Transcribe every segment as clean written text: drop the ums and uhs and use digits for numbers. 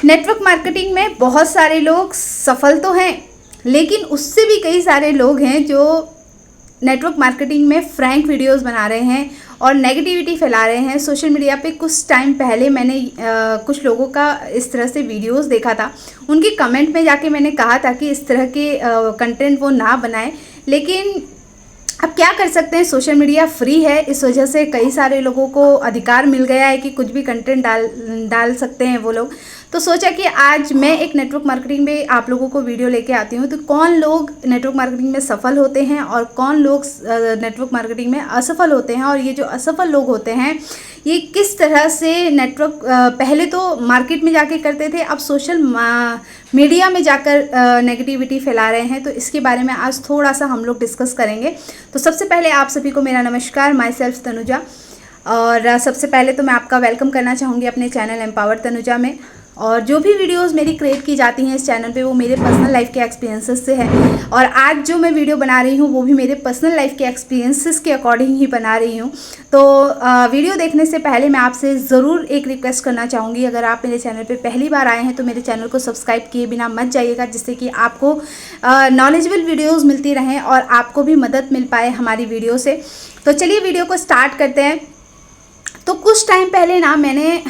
Network marketing में बहुत सारे लोग सफल तो हैं, लेकिन उससे भी कई सारे लोग हैं जो नेटवर्क मार्केटिंग में फ्रैंक वीडियोस बना रहे हैं और नेगेटिविटी फैला रहे हैं। सोशल मीडिया पे कुछ टाइम पहले मैंने कुछ लोगों का इस तरह से वीडियोस देखा था। उनकी कमेंट में जाके मैंने कहा था कि इस तरह के कंटेंट वो ना बनाएं, लेकिन अब क्या कर सकते हैं, सोशल मीडिया फ्री है, इस वजह से कई सारे लोगों को अधिकार मिल गया है कि कुछ भी कंटेंट डाल सकते हैं वो लोग। तो सोचा कि आज मैं एक नेटवर्क मार्केटिंग में आप लोगों को वीडियो लेके आती हूँ। तो कौन लोग नेटवर्क मार्केटिंग में सफल होते हैं और कौन लोग नेटवर्क मार्केटिंग में असफल होते हैं, और ये जो असफल लोग होते हैं ये किस तरह से नेटवर्क पहले तो मार्केट में जाके करते थे, अब सोशल मीडिया में जाकर नेगेटिविटी फैला रहे हैं। तो इसके बारे में आज थोड़ा सा हम लोग डिस्कस करेंगे। तो सबसे पहले आप सभी को मेरा नमस्कार, माई सेल्फ तनुजा। और सबसे पहले तो मैं आपका वेलकम करना चाहूँगी अपने चैनल एम्पावर तनुजा में। और जो भी वीडियोस मेरी क्रिएट की जाती हैं इस चैनल पे वो मेरे पर्सनल लाइफ के एक्सपीरियंसेस से है, और आज जो मैं वीडियो बना रही हूँ वो भी मेरे पर्सनल लाइफ के एक्सपीरियंसेस के अकॉर्डिंग ही बना रही हूँ। तो वीडियो देखने से पहले मैं आपसे ज़रूर एक रिक्वेस्ट करना चाहूँगी, अगर आप मेरे चैनल पे पहली बार आए हैं तो मेरे चैनल को सब्सक्राइब किए बिना मत जाइएगा, जिससे कि आपको नॉलेजेबल वीडियोज़ मिलती रहें और आपको भी मदद मिल पाए हमारी वीडियो से। तो चलिए वीडियो को स्टार्ट करते हैं। तो कुछ टाइम पहले ना मैंने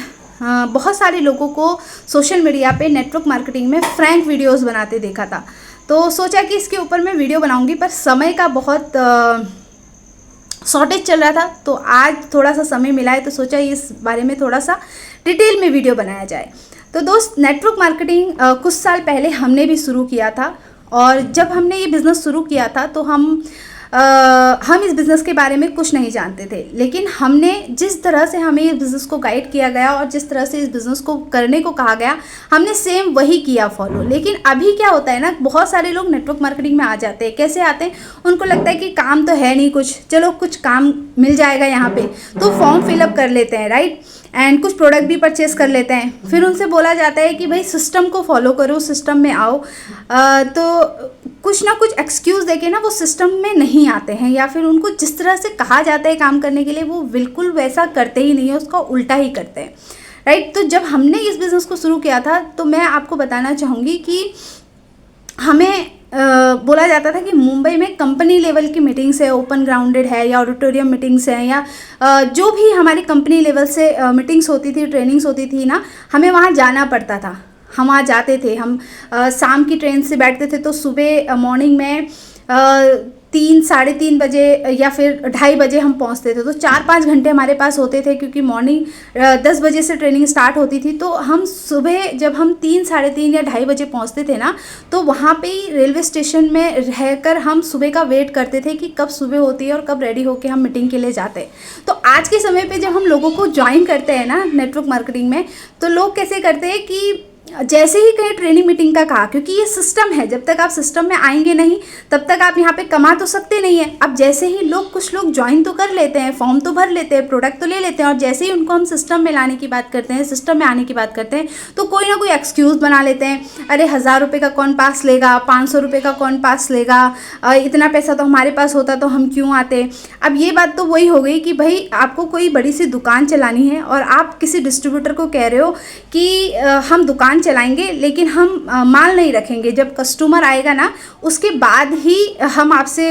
बहुत सारे लोगों को सोशल मीडिया पे नेटवर्क मार्केटिंग में फ्रैंक वीडियोस बनाते देखा था। तो सोचा कि इसके ऊपर मैं वीडियो बनाऊंगी, पर समय का बहुत शॉर्टेज चल रहा था। तो आज थोड़ा सा समय मिला है तो सोचा इस बारे में थोड़ा सा डिटेल में वीडियो बनाया जाए। तो दोस्त, नेटवर्क मार्केटिंग कुछ साल पहले हमने भी शुरू किया था, और जब हमने ये बिज़नेस शुरू किया था तो हम इस बिज़नेस के बारे में कुछ नहीं जानते थे, लेकिन हमने जिस तरह से हमें इस बिज़नेस को गाइड किया गया और जिस तरह से इस बिज़नेस को करने को कहा गया हमने सेम वही किया फॉलो। लेकिन अभी क्या होता है ना, बहुत सारे लोग नेटवर्क मार्केटिंग में आ जाते हैं। कैसे आते हैं, उनको लगता है कि काम तो है नहीं कुछ, चलो कुछ काम मिल जाएगा यहाँ पे, तो फॉर्म फिलअप कर लेते हैं, राइट, एंड कुछ प्रोडक्ट भी परचेस कर लेते हैं। फिर उनसे बोला जाता है कि भाई सिस्टम को फॉलो करो, सिस्टम में आओ। तो कुछ ना कुछ एक्सक्यूज़ देके ना वो सिस्टम में नहीं आते हैं, या फिर उनको जिस तरह से कहा जाता है काम करने के लिए वो बिल्कुल वैसा करते ही नहीं है, उसका उल्टा ही करते हैं, राइट। तो जब हमने इस बिज़नेस को शुरू किया था तो मैं आपको बताना चाहूँगी कि हमें बोला जाता था कि मुंबई में कंपनी लेवल की मीटिंग्स है, ओपन ग्राउंडेड है या ऑडिटोरियम मीटिंग्स हैं, या जो भी हमारी कंपनी लेवल से मीटिंग्स होती थी, ट्रेनिंग्स होती थी ना, हमें वहाँ जाना पड़ता था। हम वहाँ जाते थे, हम शाम की ट्रेन से बैठते थे तो सुबह मॉर्निंग में 3-3:30 बजे या फिर 2:30 बजे हम पहुंचते थे। तो 4-5 घंटे हमारे पास होते थे, क्योंकि मॉर्निंग 10 बजे से ट्रेनिंग स्टार्ट होती थी। तो हम सुबह जब हम 3-3:30 या 2:30 बजे पहुंचते थे ना, तो वहाँ पे ही रेलवे स्टेशन में रहकर हम सुबह का वेट करते थे कि कब सुबह होती है और कब रेडी होकर हम मीटिंग के लिए जाते हैं। तो आज के समय पर जब हम लोगों को ज्वाइन करते हैं ना नेटवर्क मार्केटिंग में, तो लोग कैसे करते हैं कि जैसे ही कहीं ट्रेनिंग मीटिंग का कहा, क्योंकि ये सिस्टम है, जब तक आप सिस्टम में आएंगे नहीं तब तक आप यहाँ पे कमा तो सकते नहीं है। अब जैसे ही कुछ लोग ज्वाइन तो कर लेते हैं, फॉर्म तो भर लेते हैं, प्रोडक्ट तो ले लेते हैं, और जैसे ही उनको हम सिस्टम में लाने की बात करते हैं, सिस्टम में आने की बात करते हैं, तो कोई ना कोई एक्सक्यूज़ बना लेते हैं। अरे 1000 रुपये का कौन पास लेगा, 500 रुपये का कौन पास लेगा, इतना पैसा तो हमारे पास होता तो हम क्यों आते। अब ये बात तो वही हो गई कि भाई आपको कोई बड़ी सी दुकान चलानी है और आप किसी डिस्ट्रीब्यूटर को कह रहे हो कि हम दुकान चलाएंगे लेकिन हम माल नहीं रखेंगे, जब कस्टमर आएगा ना उसके बाद ही हम आपसे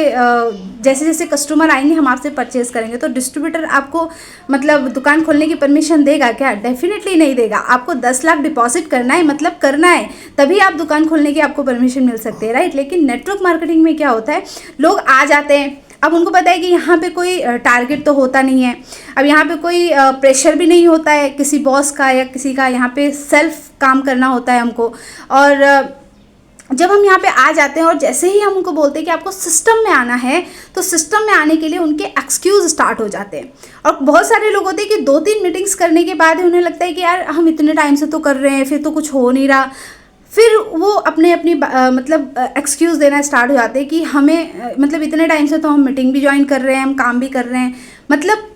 जैसे जैसे कस्टमर आएंगे हम आपसे परचेज़ करेंगे। तो डिस्ट्रीब्यूटर आपको मतलब दुकान खोलने की परमिशन देगा क्या? डेफिनेटली नहीं देगा। आपको 10 लाख डिपॉजिट करना है, मतलब करना है, तभी आप दुकान खोलने की आपको परमिशन मिल सकती है, राइट। लेकिन नेटवर्क मार्केटिंग में क्या होता है, लोग आ जाते हैं, अब उनको पता है कि यहाँ पे कोई टारगेट तो होता नहीं है, अब यहाँ पे कोई प्रेशर भी नहीं होता है किसी बॉस का या किसी का, यहाँ पे सेल्फ काम करना होता है हमको। और जब हम यहाँ पे आ जाते हैं और जैसे ही हम उनको बोलते हैं कि आपको सिस्टम में आना है, तो सिस्टम में आने के लिए उनके एक्सक्यूज़ स्टार्ट हो जाते हैं। और बहुत सारे लोग होते हैं कि 2-3 मीटिंग्स करने के बाद ही उन्हें लगता है कि यार हम इतने टाइम से तो कर रहे हैं, फिर तो कुछ हो नहीं रहा। फिर वो अपने मतलब एक्सक्यूज़ देना स्टार्ट हो जाते हैं कि हमें मतलब इतने टाइम से तो हम मीटिंग भी ज्वाइन कर रहे हैं, हम काम भी कर रहे हैं। मतलब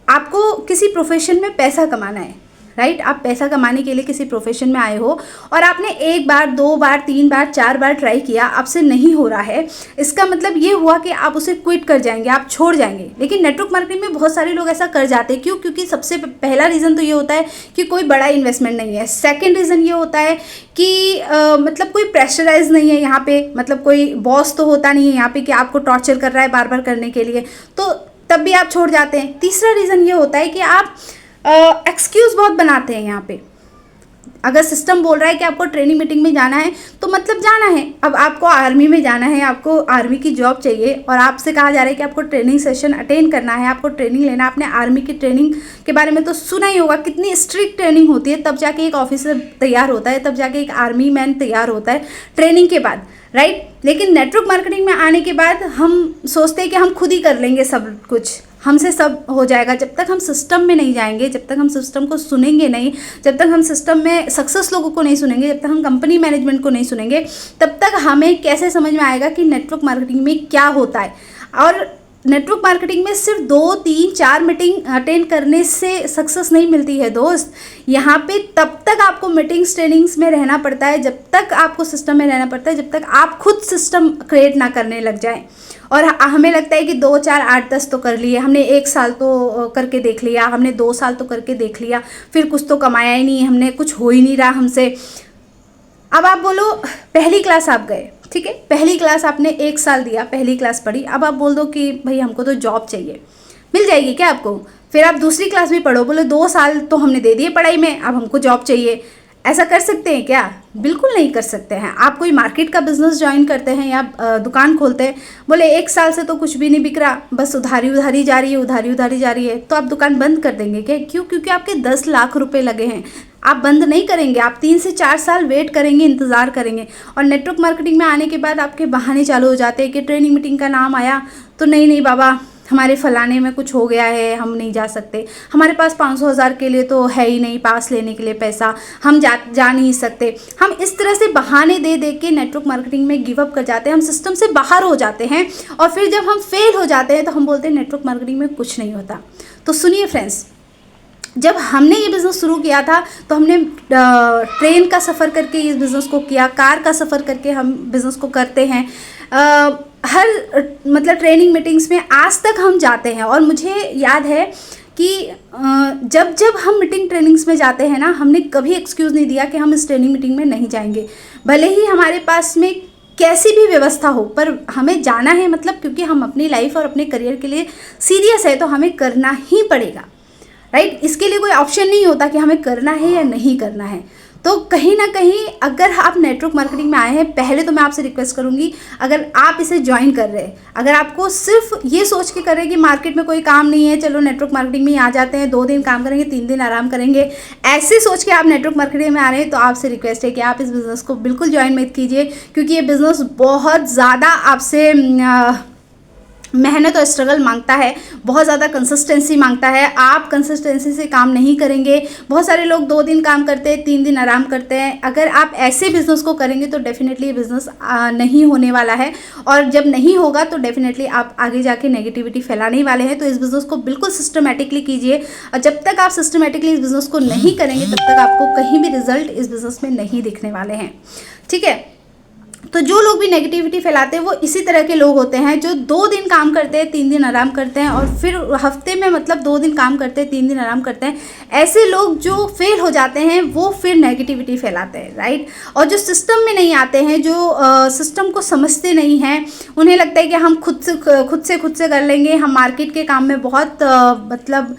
आपको किसी प्रोफेशन में पैसा कमाना है, राइट। आप पैसा कमाने के लिए किसी प्रोफेशन में आए हो और आपने 1 बार 2 बार 3 बार 4 बार ट्राई किया, आपसे नहीं हो रहा है, इसका मतलब ये हुआ कि आप उसे क्विट कर जाएंगे, आप छोड़ जाएंगे। लेकिन नेटवर्क मार्केटिंग में बहुत सारे लोग ऐसा कर जाते हैं। क्यों? क्योंकि सबसे पहला रीज़न तो ये होता है कि कोई बड़ा इन्वेस्टमेंट नहीं है। सेकेंड रीज़न ये होता है कि मतलब कोई प्रेशराइज नहीं है यहाँ पे, मतलब कोई बॉस तो होता नहीं है यहाँ पे कि आपको टॉर्चर कर रहा है बार बार करने के लिए, तो तब भी आप छोड़ जाते हैं। तीसरा रीज़न ये होता है कि आप एक्सक्यूज़ बहुत बनाते हैं यहाँ पे। अगर सिस्टम बोल रहा है कि आपको ट्रेनिंग मीटिंग में जाना है तो मतलब जाना है। अब आपको आर्मी में जाना है, आपको आर्मी की जॉब चाहिए और आपसे कहा जा रहा है कि आपको ट्रेनिंग सेशन अटेंड करना है, आपको ट्रेनिंग लेना। आपने आर्मी की ट्रेनिंग के बारे में तो सुना ही होगा, कितनी स्ट्रिक्ट ट्रेनिंग होती है, तब जाके एक ऑफिसर तैयार होता है, तब जाके एक आर्मी मैन तैयार होता है ट्रेनिंग के बाद, राइट। लेकिन नेटवर्क मार्केटिंग में आने के बाद हम सोचते हैं कि हम खुद ही कर लेंगे सब कुछ, हमसे सब हो जाएगा। जब तक हम सिस्टम में नहीं जाएंगे, जब तक हम सिस्टम को सुनेंगे नहीं, जब तक हम सिस्टम में सक्सेस लोगों को नहीं सुनेंगे, जब तक हम कंपनी मैनेजमेंट को नहीं सुनेंगे, तब तक हमें कैसे समझ में आएगा कि नेटवर्क मार्केटिंग में क्या होता है। और नेटवर्क मार्केटिंग में सिर्फ 2, 3, 4 मीटिंग अटेंड करने से सक्सेस नहीं मिलती है दोस्त। यहाँ पे तब तक आपको मीटिंग्स ट्रेनिंग्स में रहना पड़ता है, जब तक आपको सिस्टम में रहना पड़ता है, जब तक आप खुद सिस्टम क्रिएट ना करने लग जाएं। और हमें लगता है कि 2, 4, 8, 10 तो कर लिए, हमने 1 साल तो करके देख लिया, हमने 2 साल तो करके देख लिया, फिर कुछ तो कमाया ही नहीं, हमने कुछ हो ही नहीं रहा हमसे। अब आप बोलो पहली क्लास आप गए, ठीक है, पहली क्लास आपने 1 साल दिया, पहली क्लास पढ़ी, अब आप बोल दो कि भाई हमको तो जॉब चाहिए, मिल जाएगी क्या आपको? फिर आप दूसरी क्लास भी पढ़ो, बोले 2 साल तो हमने दे दिए पढ़ाई में, अब हमको जॉब चाहिए। ऐसा कर सकते हैं क्या? बिल्कुल नहीं कर सकते हैं। आप कोई मार्केट का बिजनेस ज्वाइन करते हैं या दुकान खोलते हैं, बोले 1 साल से तो कुछ भी नहीं बिक रहा, बस उधारी उधारी जा रही है, उधारी उधारी जा रही है, तो आप दुकान बंद कर देंगे क्या? क्यों? क्योंकि आपके 10 लाख रुपए लगे हैं, आप बंद नहीं करेंगे, आप 3 से 4 साल वेट करेंगे, इंतज़ार करेंगे। और नेटवर्क मार्केटिंग में आने के बाद आपके बहाने चालू हो जाते हैं कि ट्रेनिंग मीटिंग का नाम आया तो नहीं बाबा, हमारे फलाने में कुछ हो गया है, हम नहीं जा सकते, हमारे पास 500,000 के लिए तो है ही नहीं पास लेने के लिए पैसा, हम जा नहीं सकते। हम इस तरह से बहाने दे दे के नेटवर्क मार्केटिंग में गिव अप कर जाते हैं, हम सिस्टम से बाहर हो जाते हैं। और फिर जब हम फेल हो जाते हैं तो हम बोलते हैं नेटवर्क मार्केटिंग में कुछ नहीं होता। तो सुनिए फ्रेंड्स, जब हमने ये बिज़नेस शुरू किया था तो हमने ट्रेन का सफ़र करके इस बिज़नेस को किया, कार का सफ़र करके हम बिज़नेस को करते हैं, हर मतलब ट्रेनिंग मीटिंग्स में आज तक हम जाते हैं। और मुझे याद है कि जब जब हम मीटिंग ट्रेनिंग्स में जाते हैं ना, हमने कभी एक्सक्यूज़ नहीं दिया कि हम इस ट्रेनिंग मीटिंग में नहीं जाएंगे, भले ही हमारे पास में कैसी भी व्यवस्था हो, पर हमें जाना है। मतलब क्योंकि हम अपनी लाइफ और अपने करियर के लिए सीरियस है तो हमें करना ही पड़ेगा, राइट। इसके लिए कोई ऑप्शन नहीं होता कि हमें करना है या नहीं करना है। तो कहीं ना कहीं अगर आप नेटवर्क मार्केटिंग में आए हैं, पहले तो मैं आपसे रिक्वेस्ट करूंगी, अगर आप इसे ज्वाइन कर रहे हैं, अगर आपको सिर्फ ये सोच के कर रहे हैं कि मार्केट में कोई काम नहीं है, चलो नेटवर्क मार्केटिंग में आ जाते हैं, 2 दिन काम करेंगे 3 दिन आराम करेंगे, ऐसे सोच के आप नेटवर्क मार्केटिंग में आ रहे हैं, तो आपसे रिक्वेस्ट है कि आप इस बिज़नेस को बिल्कुल ज्वाइन मत कीजिए। क्योंकि ये बिज़नेस बहुत ज़्यादा आपसे मेहनत और स्ट्रगल मांगता है, बहुत ज़्यादा कंसिस्टेंसी मांगता है। आप कंसिस्टेंसी से काम नहीं करेंगे। बहुत सारे लोग 2 दिन काम करते हैं, 3 दिन आराम करते हैं। अगर आप ऐसे बिज़नेस को करेंगे तो डेफिनेटली ये बिज़नेस नहीं होने वाला है। और जब नहीं होगा तो डेफिनेटली आप आगे जाके नेगेटिविटी फैलाने वाले हैं। तो इस बिज़नेस को बिल्कुल सिस्टमेटिकली कीजिए। और जब तक आप सिस्टमेटिकली इस बिज़नेस को नहीं करेंगे तब तक आपको कहीं भी रिजल्ट इस बिज़नेस में नहीं दिखने वाले हैं, ठीक है। तो जो लोग भी नेगेटिविटी फैलाते हैं वो इसी तरह के लोग होते हैं जो 2 दिन काम करते हैं, 3 दिन आराम करते हैं, और फिर हफ्ते में मतलब 2 दिन काम करते हैं, 3 दिन आराम करते हैं। ऐसे लोग जो फेल हो जाते हैं वो फिर नेगेटिविटी फैलाते हैं, राइट। और जो सिस्टम में नहीं आते हैं, जो सिस्टम को समझते नहीं हैं, उन्हें लगता है कि हम खुद से कर लेंगे, हम मार्केट के काम में बहुत मतलब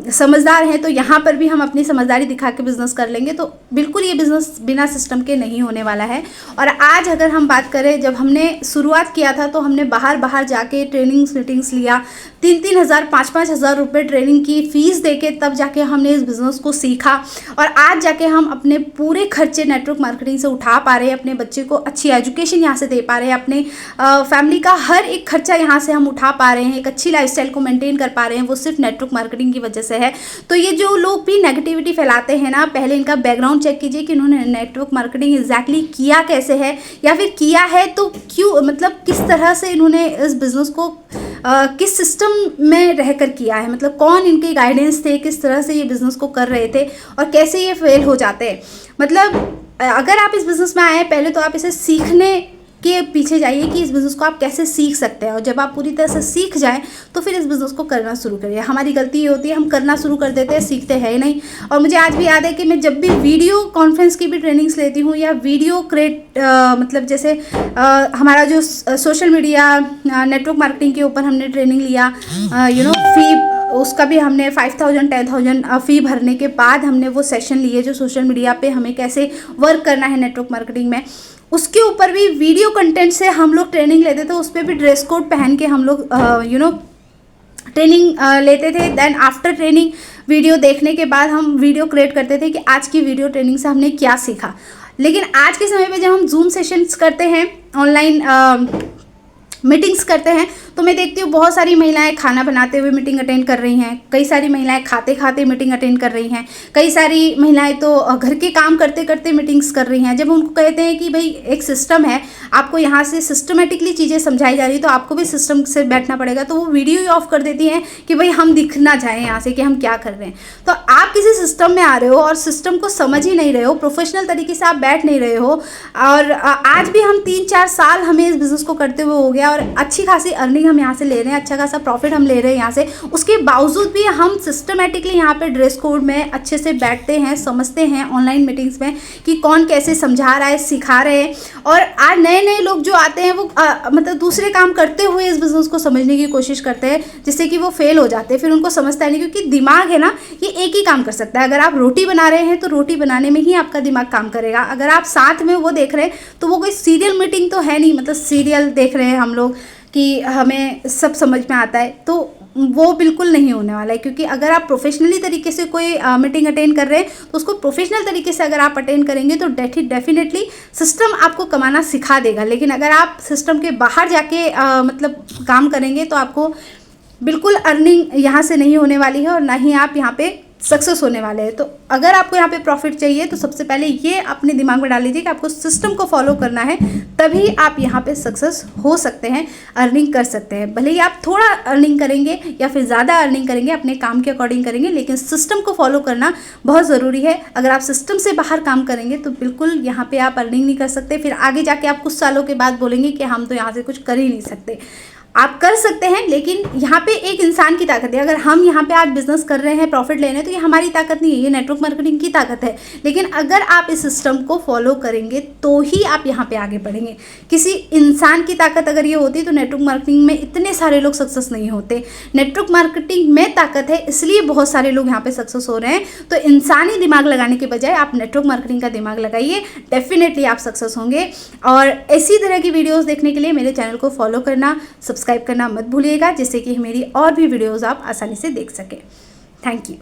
समझदार हैं, तो यहाँ पर भी हम अपनी समझदारी दिखा के बिज़नेस कर लेंगे। तो बिल्कुल ये बिज़नेस बिना सिस्टम के नहीं होने वाला है। और आज अगर हम बात करें, जब हमने शुरुआत किया था तो हमने बाहर जाके ट्रेनिंग्स मीटिंग्स लिया, 3-3 हज़ार 5-5 हज़ार रुपये ट्रेनिंग की फ़ीस देके तब जाके हमने इस बिज़नेस को सीखा। और आज जाके हम अपने पूरे खर्चे नेटवर्क मार्केटिंग से उठा पा रहे हैं, अपने बच्चे को अच्छी एजुकेशन यहाँ से दे पा रहे हैं, अपने फैमिली का हर एक खर्चा यहाँ से हम उठा पा रहे हैं, एक अच्छी लाइफस्टाइल को मेंटेन कर पा रहे हैं, वो सिर्फ नेटवर्क मार्केटिंग की वजह से है। तो ये जो लोग भी नेगेटिविटी फैलाते हैं ना, पहले इनका बैकग्राउंड चेक कीजिए कि इन्होंने नेटवर्क मार्केटिंग एग्जैक्टली किया कैसे है, या फिर किया है तो क्यों, मतलब किस तरह से इन्होंने इस बिज़नेस को किस सिस्टम में रहकर किया है, मतलब कौन इनके गाइडेंस थे, किस तरह से ये बिज़नेस को कर रहे थे और कैसे ये फेल हो जाते हैं। मतलब अगर आप इस बिज़नेस में आए हैं, पहले तो आप इसे सीखने के पीछे जाइए कि इस बिज़नेस को आप कैसे सीख सकते हैं, और जब आप पूरी तरह से सीख जाएं तो फिर इस बिज़नेस को करना शुरू करिए। हमारी गलती ये होती है, हम करना शुरू कर देते हैं, सीखते हैं ही नहीं। और मुझे आज भी याद है कि मैं जब भी वीडियो कॉन्फ्रेंस की भी ट्रेनिंग्स लेती हूँ या वीडियो मतलब जैसे हमारा जो सोशल मीडिया नेटवर्क मार्केटिंग के ऊपर हमने ट्रेनिंग लिया, फी उसका भी हमने 5,000 10,000 फ़ी भरने के बाद हमने वो सेशन लिए जो सोशल मीडिया पे हमें कैसे वर्क करना है नेटवर्क मार्केटिंग में, उसके ऊपर भी वीडियो कंटेंट से हम लोग ट्रेनिंग लेते थे। उस पर भी ड्रेस कोड पहन के हम लोग ट्रेनिंग लेते थे। देन आफ्टर ट्रेनिंग वीडियो देखने के बाद हम वीडियो क्रिएट करते थे कि आज की वीडियो ट्रेनिंग से हमने क्या सीखा। लेकिन आज के समय पे जब हम जूम सेशंस करते हैं, ऑनलाइन मीटिंग्स करते हैं, तो मैं देखती हूँ बहुत सारी महिलाएं खाना बनाते हुए मीटिंग अटेंड कर रही हैं, कई सारी महिलाएं खाते खाते मीटिंग अटेंड कर रही हैं, कई सारी महिलाएं तो घर के काम करते करते मीटिंग्स कर रही हैं। जब उनको कहते हैं कि भाई एक सिस्टम है, आपको यहाँ से सिस्टमेटिकली चीज़ें समझाई जा रही, तो आपको भी सिस्टम से बैठना पड़ेगा, तो वो वीडियो ही ऑफ कर देती हैं कि भाई हम दिखना चाहें यहाँ से कि हम क्या कर रहे हैं। तो आप किसी सिस्टम में आ रहे हो और सिस्टम को समझ ही नहीं रहे हो, प्रोफेशनल तरीके से आप बैठ नहीं रहे हो। और आज भी हम 3-4 साल हमें इस बिज़नेस को करते हुए हो गया और अच्छी खासी अर्निंग हम यहाँ से ले रहे हैं, अच्छा खासा प्रॉफिट हम ले रहे हैं यहाँ से। उसके बावजूद भी हम सिस्टमेटिकली यहाँ पे ड्रेस कोड में अच्छे से बैठते हैं, समझते हैं ऑनलाइन मीटिंग्स में कि कौन कैसे समझा रहा है, सिखा रहे हैं। और आज नए नए लोग जो आते हैं वो मतलब दूसरे काम करते हुए इस बिज़नेस को समझने की कोशिश करते हैं, जिससे कि वो फेल हो जाते हैं। फिर उनको समझता नहीं, क्योंकि दिमाग है ना, ये एक ही काम कर सकता है। अगर आप रोटी बना रहे हैं तो रोटी बनाने में ही आपका दिमाग काम करेगा। अगर आप साथ में वो देख रहे हैं तो वो कोई सीरियल मीटिंग तो है नहीं, मतलब सीरियल देख रहे हैं हम लोग कि हमें सब समझ में आता है, तो वो बिल्कुल नहीं होने वाला है। क्योंकि अगर आप प्रोफेशनली तरीके से कोई मीटिंग अटेंड कर रहे हैं तो उसको प्रोफेशनल तरीके से अगर आप अटेंड करेंगे तो डेफिनेटली सिस्टम आपको कमाना सिखा देगा। लेकिन अगर आप सिस्टम के बाहर जाके मतलब काम करेंगे तो आपको बिल्कुल अर्निंग यहाँ से नहीं होने वाली है और ना ही आप यहाँ पे सक्सेस होने वाले हैं। तो अगर आपको यहाँ पे प्रॉफिट चाहिए तो सबसे पहले ये अपने दिमाग में डाल लीजिए कि आपको सिस्टम को फॉलो करना है, तभी आप यहाँ पे सक्सेस हो सकते हैं, अर्निंग कर सकते हैं। भले ही आप थोड़ा अर्निंग करेंगे या फिर ज़्यादा अर्निंग करेंगे, अपने काम के अकॉर्डिंग करेंगे, लेकिन सिस्टम को फॉलो करना बहुत ज़रूरी है। अगर आप सिस्टम से बाहर काम करेंगे तो बिल्कुल यहाँ पर आप अर्निंग नहीं कर सकते। फिर आगे जाके आप कुछ सालों के बाद बोलेंगे कि हम तो यहाँ से कुछ कर ही नहीं सकते। आप कर सकते हैं, लेकिन यहाँ पे एक इंसान की ताकत है। अगर हम यहाँ पे आज बिजनेस कर रहे हैं, प्रॉफिट ले रहे हैं, तो ये हमारी ताकत नहीं है, ये नेटवर्क मार्केटिंग की ताकत है। लेकिन अगर आप इस सिस्टम को फॉलो करेंगे तो ही आप यहाँ पे आगे बढ़ेंगे। किसी इंसान की ताकत अगर ये होती तो नेटवर्क मार्केटिंग में इतने सारे लोग सक्सेस नहीं होते। नेटवर्क मार्केटिंग में ताकत है, इसलिए बहुत सारे लोग यहाँ पे सक्सेस हो रहे हैं। तो इंसानी दिमाग लगाने के बजाय आप नेटवर्क मार्केटिंग का दिमाग लगाइए, डेफिनेटली आप सक्सेस होंगे। और इसी तरह की वीडियोज़ देखने के लिए मेरे चैनल को फॉलो करना, सब्सक्राइब करना मत भूलिएगा, जिससे कि मेरी और भी वीडियोस आप आसानी से देख सकें। Thank you.